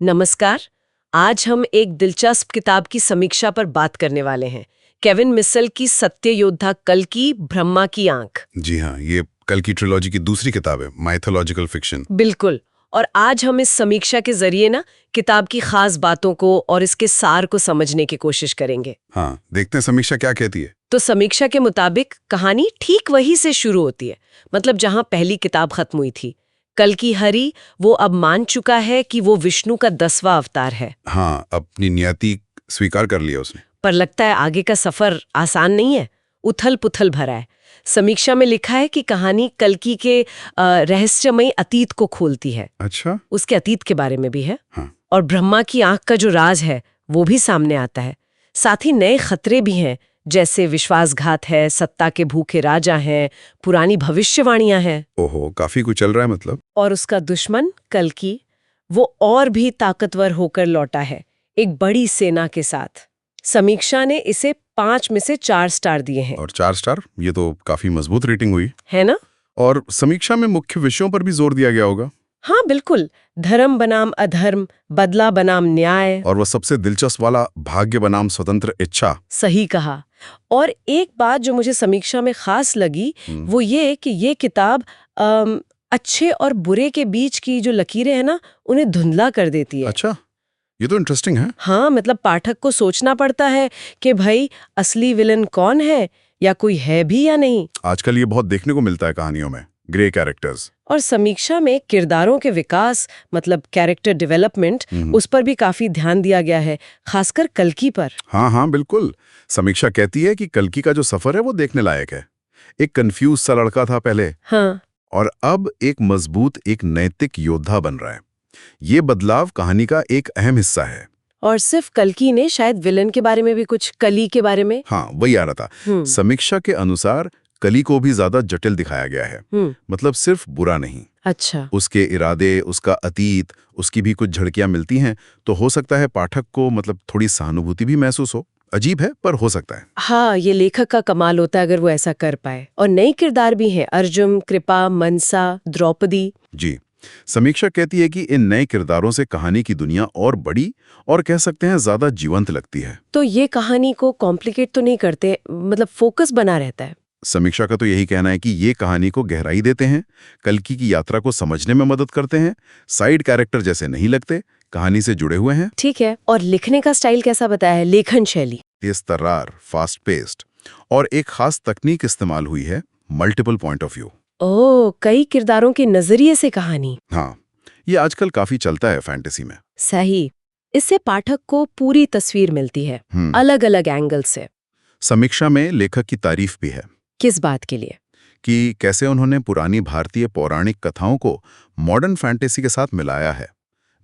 नमस्कार। आज हम एक दिलचस्प किताब की समीक्षा पर बात करने वाले हैं। केविन मिसल की सत्य योद्धा कल्कि ब्रह्मा की आंख। जी हाँ, ये कल्कि ट्रिलॉजी की दूसरी किताब है, माइथोलॉजिकल फिक्शन। बिल्कुल। और आज हम इस समीक्षा के जरिए किताब की खास बातों को और इसके सार को समझने की कोशिश करेंगे। हाँ, देखते हैं समीक्षा क्या कहती है। तो समीक्षा के मुताबिक कहानी ठीक वहीं से शुरू होती है, मतलब जहां पहली किताब खत्म हुई थी। कल्कि हरि वो अब मान चुका है कि वो विष्णु का 10वां अवतार है। हाँ, अपनी नियति स्वीकार कर लिया उसने। पर लगता है आगे का सफर आसान नहीं है, उथल पुथल भरा है। समीक्षा में लिखा है कि कहानी कल्कि के रहस्यमयी अतीत को खोलती है। अच्छा। उसके अतीत के बारे में भी है। हाँ। और ब्रह्मा की आंख का जो राज है वो भी सामने आता है। साथ ही नए खतरे भी हैं, जैसे विश्वासघात है, सत्ता के भूखे राजा हैं, पुरानी भविष्यवाणियां हैं। ओहो, काफी कुछ चल रहा है मतलब। और उसका दुश्मन कल्कि वो और भी ताकतवर होकर लौटा है, एक बड़ी सेना के साथ। समीक्षा ने इसे 5 में से 4 स्टार दिए हैं। और 4 स्टार, ये तो काफी मजबूत रेटिंग हुई है ना? और समीक्षा में मुख्य विषयों पर भी जोर दिया गया होगा। हाँ बिल्कुल। धर्म बनाम अधर्म, बदला बनाम न्याय। और वह सबसे दिलचस्प वाला, भाग्य बनाम स्वतंत्र इच्छा। सही कहा। और एक बात जो मुझे समीक्षा में खास लगी वो ये कि ये किताब अच्छे और बुरे के बीच की जो लकीरें हैं ना, उन्हें धुंधला कर देती है। अच्छा, ये तो इंटरेस्टिंग है। हाँ, मतलब पाठक को सोचना पड़ता है कि भाई असली विलन कौन है, या कोई है भी या नहीं। आजकल ये बहुत देखने को मिलता है कहानियों में, ग्रे कैरेक्टर्स। और समीक्षा में किरदारों के विकास, मतलब कैरेक्टर डेवलपमेंट, उस पर भी काफी ध्यान दिया गया है, खासकर कल्कि पर। हाँ, बिल्कुल। समीक्षा कहती है कि कल्कि का जो सफर है वो देखने लायक है। एक कंफ्यूज सा लड़का था पहले, हाँ, और अब एक मजबूत, एक नैतिक योद्धा बन रहा है। ये बदलाव कहानी का एक अहम हिस्सा है। और सिर्फ कल्कि ने, शायद विलन के बारे में भी कुछ, कली के बारे में। हाँ, वही आ रहा था। समीक्षा के अनुसार कली को भी ज्यादा जटिल दिखाया गया है। मतलब सिर्फ बुरा नहीं। अच्छा। उसके इरादे, उसका अतीत, उसकी भी कुछ झड़कियां मिलती हैं, तो हो सकता है पाठक को मतलब थोड़ी सहानुभूति भी महसूस हो। अजीब है, पर हो सकता है। हाँ, ये लेखक का कमाल होता है अगर वो ऐसा कर पाए। और नए किरदार भी हैं, अर्जुन, कृपा, मनसा, द्रौपदी। जी। समीक्षा कहती है कि इन नए किरदारों से कहानी की दुनिया और बड़ी और कह सकते हैं ज्यादा जीवंत लगती है। तो ये कहानी को कॉम्प्लिकेट तो नहीं करते, मतलब फोकस बना रहता है। समीक्षा का तो यही कहना है कि ये कहानी को गहराई देते हैं, कल्कि की यात्रा को समझने में मदद करते हैं, साइड कैरेक्टर जैसे नहीं लगते, कहानी से जुड़े हुए हैं। ठीक है। और लिखने का स्टाइल कैसा बताया है, लेखन शैली? तेज तर्रार, फास्ट पेस्ड, और एक खास तकनीक इस्तेमाल हुई है, मल्टीपल पॉइंट ऑफ व्यू। ओह, कई किरदारों के नजरिए से कहानी। हाँ, ये आजकल काफी चलता है फैंटेसी में। सही। इससे पाठक को पूरी तस्वीर मिलती है, अलग अलग एंगल से। समीक्षा में लेखक की तारीफ भी है। किस बात के लिए? कि कैसे उन्होंने पुरानी भारतीय पौराणिक कथाओं को मॉडर्न फैंटेसी के साथ मिलाया है,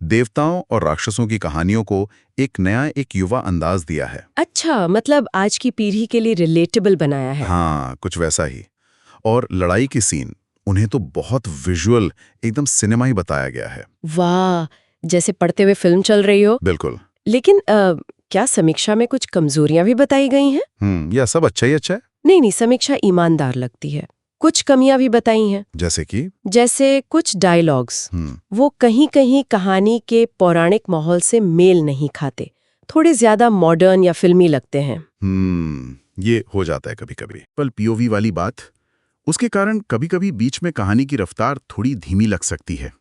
देवताओं और राक्षसों की कहानियों को एक नया, एक युवा अंदाज दिया है। अच्छा, मतलब आज की पीढ़ी के लिए रिलेटेबल बनाया है। हाँ, कुछ वैसा ही। और लड़ाई की सीन, उन्हें तो बहुत विजुअल, एकदम सिनेमाई बताया गया है। वाह, जैसे पढ़ते हुए फिल्म चल रही हो। बिल्कुल। लेकिन क्या समीक्षा में कुछ कमजोरियां भी बताई गई हैं? यह सब अच्छा ही अच्छा है। नहीं, समीक्षा ईमानदार लगती है। कुछ कमियां भी बताई हैं। जैसे कुछ डायलॉग्स, वो कहीं कहीं कहानी के पौराणिक माहौल से मेल नहीं खाते, थोड़े ज्यादा मॉडर्न या फिल्मी लगते हैं। ये हो जाता है कभी कभी। पर पीओवी वाली बात, उसके कारण कभी कभी बीच में कहानी की रफ्तार थोड़ी धीमी लग सकती है,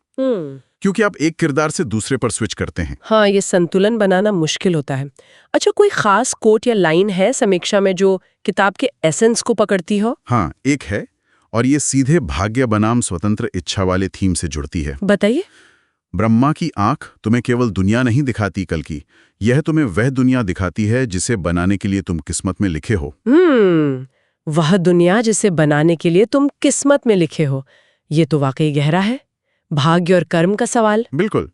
क्योंकि आप एक किरदार से दूसरे पर स्विच करते हैं। हाँ, ये संतुलन बनाना मुश्किल होता है। अच्छा, कोई खास कोट या लाइन है समीक्षा में जो किताब के एसेंस को पकड़ती हो? हाँ, एक है, और ये सीधे भाग्य बनाम स्वतंत्र इच्छा वाले थीम से जुड़ती है। बताइए। ब्रह्मा की आंख तुम्हें केवल दुनिया नहीं दिखाती कल्कि, यह तुम्हें वह दुनिया दिखाती है जिसे बनाने के लिए तुम किस्मत में लिखे हो। वह दुनिया जिसे बनाने के लिए तुम किस्मत में लिखे हो। ये तो वाकई गहरा है, भाग्य और कर्म का सवाल। बिल्कुल।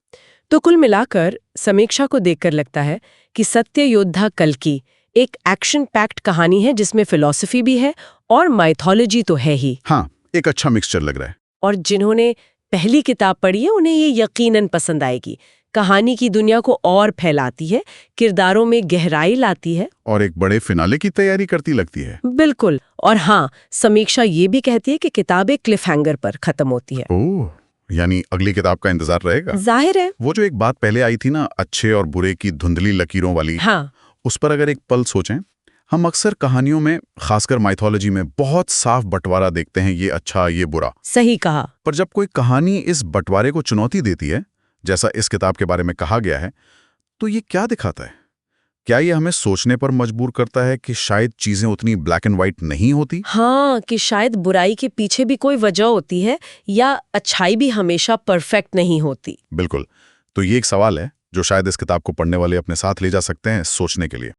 तो कुल मिलाकर समीक्षा को देखकर लगता है कि सत्य योद्धा कल्कि एक एक्शन पैक्ड कहानी है जिसमें फिलॉसफी भी है और माइथोलॉजी तो है ही। हाँ, एक अच्छा मिक्सचर लग रहा है। और जिन्होंने पहली किताब पढ़ी है उन्हें ये यकीनन पसंद आएगी। कहानी की दुनिया को और फैलाती है, किरदारों में गहराई लाती है, और एक बड़े फिनाले की तैयारी करती लगती है। बिल्कुल। और हाँ, समीक्षा ये भी कहती है कि किताब एक क्लिफहैंगर पर खत्म होती है। ओह, यानी अगली किताब का इंतजार रहेगा। जाहिर है। वो जो एक बात पहले आई थी ना, अच्छे और बुरे की धुंधली लकीरों वाली, हाँ। उस पर अगर एक पल सोचें, हम अक्सर कहानियों में, खासकर माइथोलॉजी में, बहुत साफ बंटवारा देखते हैं, ये अच्छा ये बुरा। सही कहा। पर जब कोई कहानी इस बंटवारे को चुनौती देती है, जैसा इस किताब के बारे में कहा गया है, तो ये क्या दिखाता है? क्या ये हमें सोचने पर मजबूर करता है कि शायद चीजें उतनी ब्लैक एंड व्हाइट नहीं होती? हाँ, कि शायद बुराई के पीछे भी कोई वजह होती है, या अच्छाई भी हमेशा परफेक्ट नहीं होती। बिल्कुल। तो ये एक सवाल है जो शायद इस किताब को पढ़ने वाले अपने साथ ले जा सकते हैं सोचने के लिए।